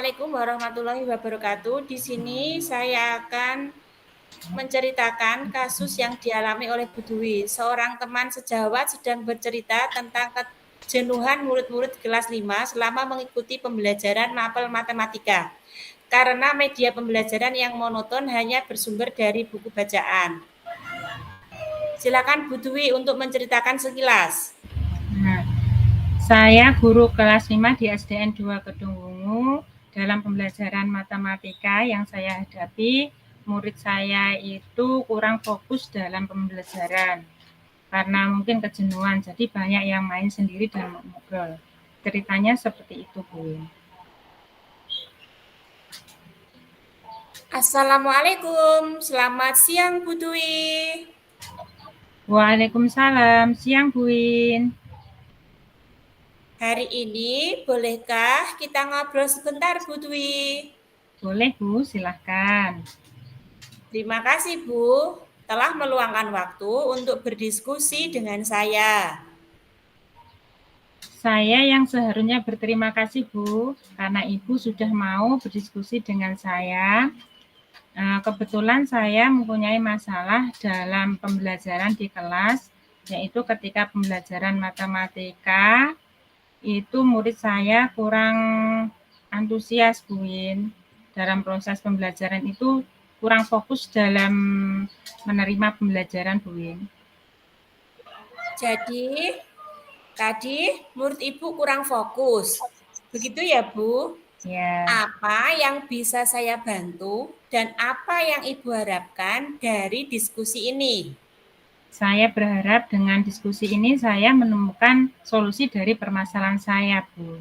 Assalamualaikum warahmatullahi wabarakatuh. Di sini saya akan menceritakan kasus yang dialami oleh Bu Dwi. Seorang teman sejawat sedang bercerita tentang kejenuhan murid-murid kelas 5 selama mengikuti pembelajaran mapel matematika. Karena media pembelajaran yang monoton hanya bersumber dari buku bacaan. Silakan Bu Dwi untuk menceritakan sekilas. Nah, saya guru kelas 5 di SDN 2 Kedung Wungu. Dalam pembelajaran matematika yang saya hadapi, murid saya itu kurang fokus dalam pembelajaran karena mungkin kejenuhan, jadi banyak yang main sendiri dan ngobrol. Ceritanya seperti itu, Bu. Assalamualaikum, selamat siang Bu Dwi. Waalaikumsalam, siang Bu Win. Hari ini bolehkah kita ngobrol sebentar Bu Dwi? Boleh Bu, silahkan. Terima kasih Bu telah meluangkan waktu untuk berdiskusi dengan saya. Saya yang seharusnya berterima kasih Bu, karena Ibu sudah mau berdiskusi dengan saya. Kebetulan saya mempunyai masalah dalam pembelajaran di kelas, yaitu ketika pembelajaran matematika, itu murid saya kurang antusias, Bu Win. Dalam proses pembelajaran itu kurang fokus dalam menerima pembelajaran, Bu Win. Jadi, tadi murid Ibu kurang fokus. Begitu ya Bu? Ya, Apa yang bisa saya bantu dan apa yang Ibu harapkan dari diskusi ini? saya berharap dengan diskusi ini saya menemukan solusi dari permasalahan saya, Bu.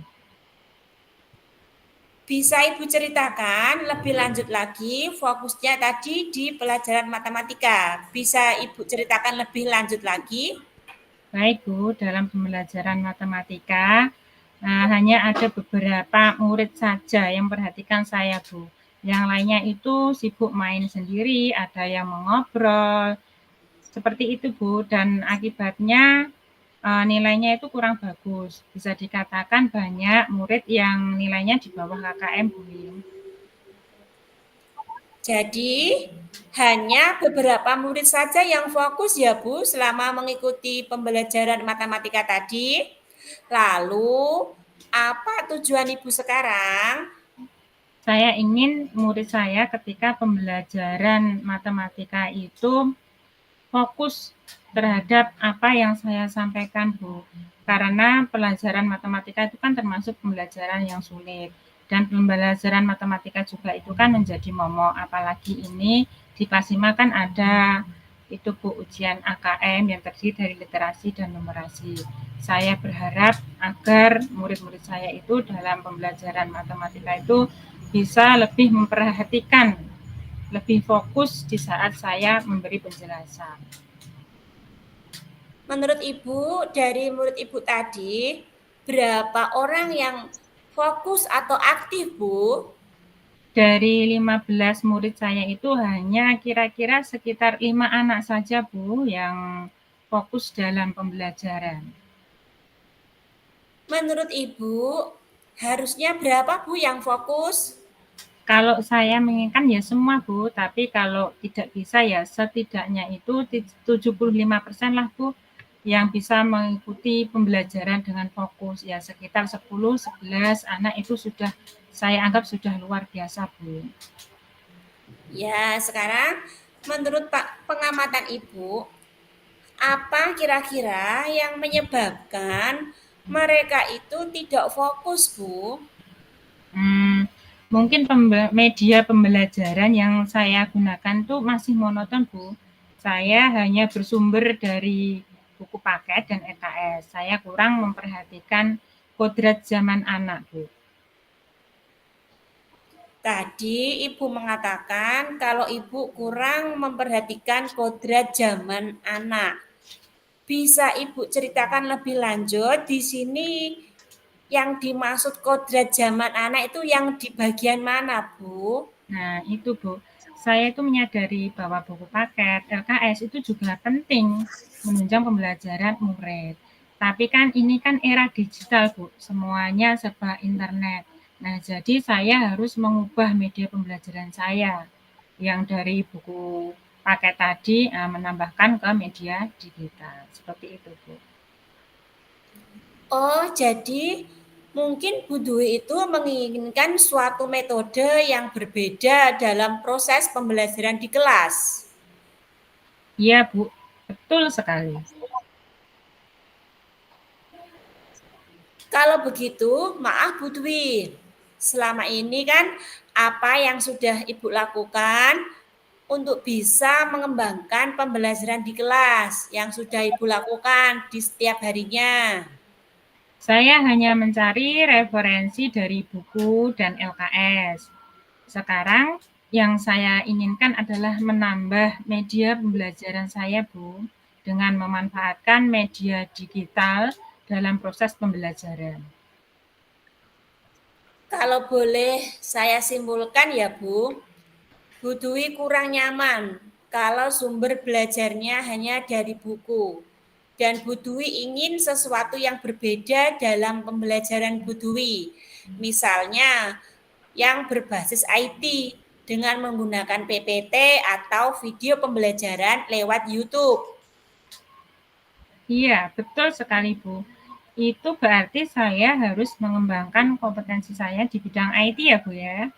Bisa Ibu ceritakan lebih lanjut lagi fokusnya tadi di pelajaran matematika. Bisa Ibu ceritakan lebih lanjut lagi? Baik Bu, dalam pembelajaran matematika hanya ada beberapa murid saja yang perhatikan saya Bu. Yang lainnya itu sibuk main sendiri, ada yang mengobrol, seperti itu Bu. Dan akibatnya nilainya itu kurang bagus. Bisa dikatakan banyak murid yang nilainya di bawah KKM Bu. Jadi, hanya beberapa murid saja yang fokus ya Bu selama mengikuti pembelajaran matematika tadi. Lalu, apa tujuan Ibu sekarang? Saya ingin murid saya ketika pembelajaran matematika itu fokus terhadap apa yang saya sampaikan, Bu. Karena pelajaran matematika itu kan termasuk pembelajaran yang sulit. Dan pembelajaran matematika juga itu kan menjadi momok. Apalagi ini di kelas 5 kan ada itu Bu ujian AKM yang terdiri dari literasi dan numerasi. Saya berharap agar murid-murid saya itu dalam pembelajaran matematika itu bisa lebih memperhatikan, lebih fokus di saat saya memberi penjelasan. Menurut Ibu, dari murid Ibu tadi, berapa orang yang fokus atau aktif, Bu? Dari 15 murid saya itu hanya kira-kira sekitar 5 anak saja, Bu, yang fokus dalam pembelajaran. Menurut Ibu, harusnya berapa, Bu, yang fokus? Kalau saya menginginkan ya semua, Bu, tapi kalau tidak bisa ya setidaknya itu 75% lah, Bu, yang bisa mengikuti pembelajaran dengan fokus. Ya sekitar 10-11 anak itu sudah saya anggap sudah luar biasa, Bu. Ya, sekarang menurut pengamatan Ibu, apa kira-kira yang menyebabkan mereka itu tidak fokus, Bu? Hmm, mungkin media pembelajaran yang saya gunakan tuh masih monoton, Bu. Saya hanya bersumber dari buku paket dan EKS. Saya kurang memperhatikan kodrat zaman anak, Bu. Tadi Ibu mengatakan kalau Ibu kurang memperhatikan kodrat zaman anak. Bisa Ibu ceritakan lebih lanjut di sini yang dimaksud kodrat zaman anak itu yang di bagian mana, Bu? Nah, itu, Bu. Saya itu menyadari bahwa buku paket LKS itu juga penting menunjang pembelajaran murid. Tapi kan ini kan era digital, Bu. Semuanya serba internet. Nah, jadi saya harus mengubah media pembelajaran saya yang dari buku paket tadi menambahkan ke media digital. Seperti itu, Bu. Oh, jadi mungkin Bu Dwi itu menginginkan suatu metode yang berbeda dalam proses pembelajaran di kelas. Iya, Bu. Betul sekali. Kalau begitu, maaf Bu Dwi, selama ini kan apa yang sudah Ibu lakukan untuk bisa mengembangkan pembelajaran di kelas yang sudah Ibu lakukan di setiap harinya? Saya hanya mencari referensi dari buku dan LKS. Sekarang yang saya inginkan adalah menambah media pembelajaran saya, Bu, dengan memanfaatkan media digital dalam proses pembelajaran. Kalau boleh saya simpulkan ya Bu, Bu Dwi kurang nyaman kalau sumber belajarnya hanya dari buku. Dan Bu Dwi ingin sesuatu yang berbeda dalam pembelajaran Bu Dwi. Misalnya yang berbasis IT dengan menggunakan PPT atau video pembelajaran lewat YouTube. Iya, betul sekali, Bu. Itu berarti saya harus mengembangkan kompetensi saya di bidang IT ya, Bu ya?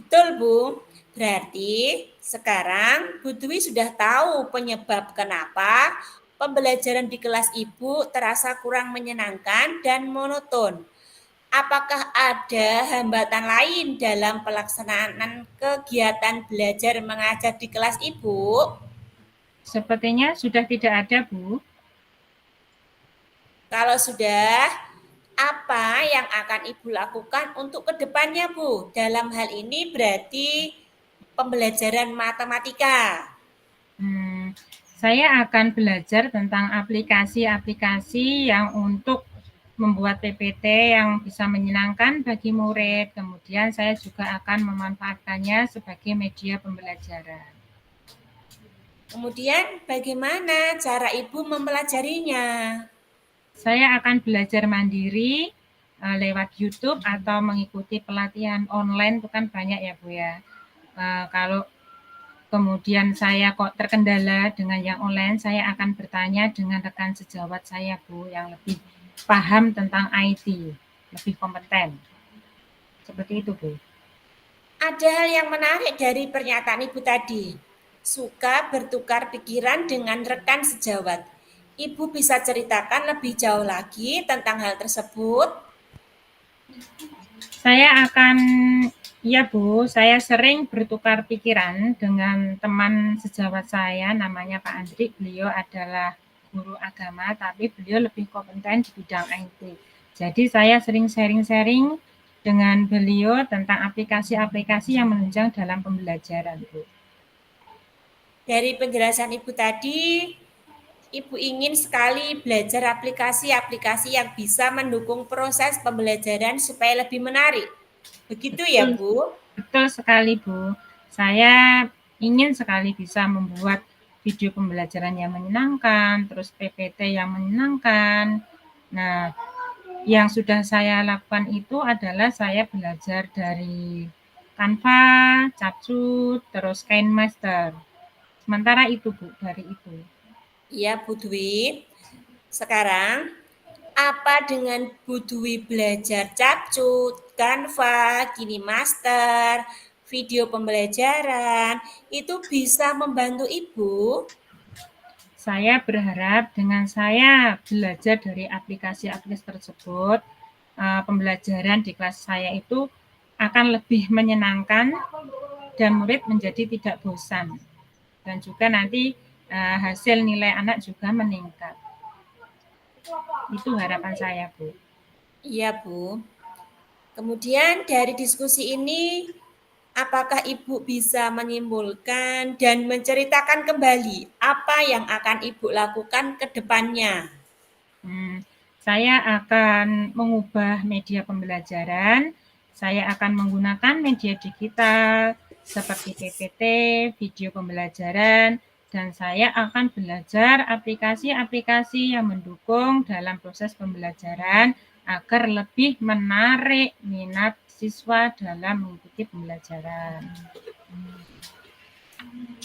Betul, Bu. Berarti sekarang Bu Dwi sudah tahu penyebab kenapa pembelajaran di kelas Ibu terasa kurang menyenangkan dan monoton. Apakah ada hambatan lain dalam pelaksanaan kegiatan belajar mengajar di kelas Ibu? Sepertinya sudah tidak ada, Bu. Kalau sudah, apa yang akan Ibu lakukan untuk kedepannya, Bu? Dalam hal ini berarti pembelajaran matematika. Saya akan belajar tentang aplikasi-aplikasi yang untuk membuat PPT yang bisa menyenangkan bagi murid. Kemudian saya juga akan memanfaatkannya sebagai media pembelajaran. Kemudian bagaimana cara Ibu mempelajarinya? Saya akan belajar mandiri lewat YouTube atau mengikuti pelatihan online, itu kan banyak ya Bu ya. Kalau kemudian saya kok terkendala dengan yang online, saya akan bertanya dengan rekan sejawat saya, Bu, yang lebih paham tentang IT, lebih kompeten. Seperti itu, Bu. Ada hal yang menarik dari pernyataan Ibu tadi. Suka bertukar pikiran dengan rekan sejawat. Ibu bisa ceritakan lebih jauh lagi tentang hal tersebut? Saya akan, ya Bu, saya sering bertukar pikiran dengan teman sejawat saya, namanya Pak Andri. Beliau adalah guru agama, tapi beliau lebih kompeten di bidang IT. Jadi saya sering sharing-sharing dengan beliau tentang aplikasi-aplikasi yang menunjang dalam pembelajaran, Bu. Dari penjelasan Ibu tadi, Ibu ingin sekali belajar aplikasi-aplikasi yang bisa mendukung proses pembelajaran supaya lebih menarik. Begitu ya, Betul, Bu? betul sekali, Bu. Saya ingin sekali bisa membuat video pembelajaran yang menyenangkan, terus PPT yang menyenangkan. Nah, yang sudah saya lakukan itu adalah saya belajar dari Canva, Capcut, terus KineMaster. Sementara itu, Bu, dari itu. Iya, Bu Dwi. Sekarang, apa dengan Bu Dwi belajar Capcut, Canva, Kini Master, video pembelajaran, itu bisa membantu Ibu? Saya berharap dengan saya belajar dari aplikasi-aplikasi tersebut, pembelajaran di kelas saya itu akan lebih menyenangkan dan murid menjadi tidak bosan. Dan juga nanti hasil nilai anak juga meningkat. Itu harapan saya, Bu. Iya, Bu. Kemudian dari diskusi ini, apakah Ibu bisa menyimpulkan dan menceritakan kembali apa yang akan Ibu lakukan ke depannya? Saya akan mengubah media pembelajaran, saya akan menggunakan media digital seperti PPT, video pembelajaran, dan saya akan belajar aplikasi-aplikasi yang mendukung dalam proses pembelajaran agar lebih menarik minat siswa dalam mengikuti pembelajaran.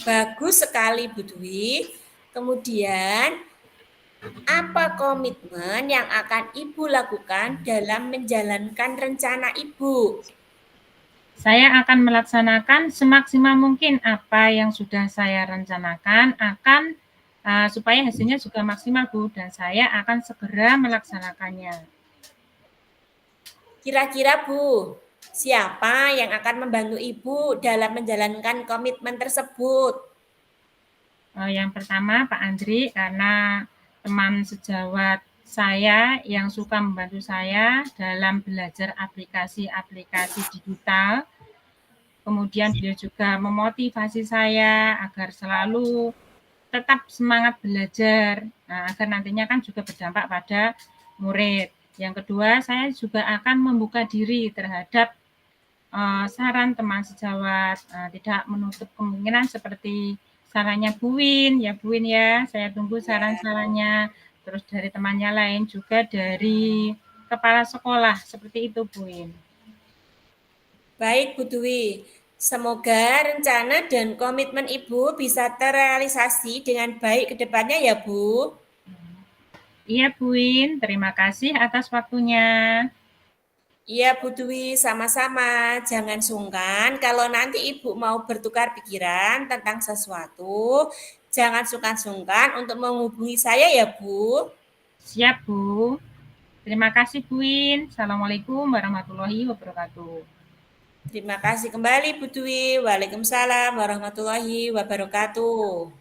Bagus sekali Bu Dwi. Kemudian, apa komitmen yang akan Ibu lakukan dalam menjalankan rencana Ibu? Saya akan melaksanakan semaksimal mungkin apa yang sudah saya rencanakan supaya hasilnya juga maksimal Bu, dan saya akan segera melaksanakannya. Kira-kira Bu, siapa yang akan membantu Ibu dalam menjalankan komitmen tersebut? Yang pertama Pak Andri, karena teman sejawat saya yang suka membantu saya dalam belajar aplikasi-aplikasi digital. Kemudian beliau juga memotivasi saya agar selalu tetap semangat belajar, agar nantinya kan juga berdampak pada murid. Yang kedua, saya juga akan membuka diri terhadap saran teman sejawat, tidak menutup kemungkinan seperti sarannya Bu Win, ya Bu Win ya, saya tunggu saran-sarannya, terus dari temannya lain juga dari kepala sekolah, seperti itu Bu Win. Baik Bu Dwi, semoga rencana dan komitmen Ibu bisa terrealisasi dengan baik ke depannya ya Bu. Iya Bu Win, terima kasih atas waktunya. Iya Bu Dwi, sama-sama. Jangan sungkan kalau nanti Ibu mau bertukar pikiran tentang sesuatu, jangan sungkan-sungkan untuk menghubungi saya ya Bu. Siap Bu. Terima kasih Bu Win. Assalamualaikum warahmatullahi wabarakatuh. Terima kasih kembali Bu Dwi. Waalaikumsalam warahmatullahi wabarakatuh.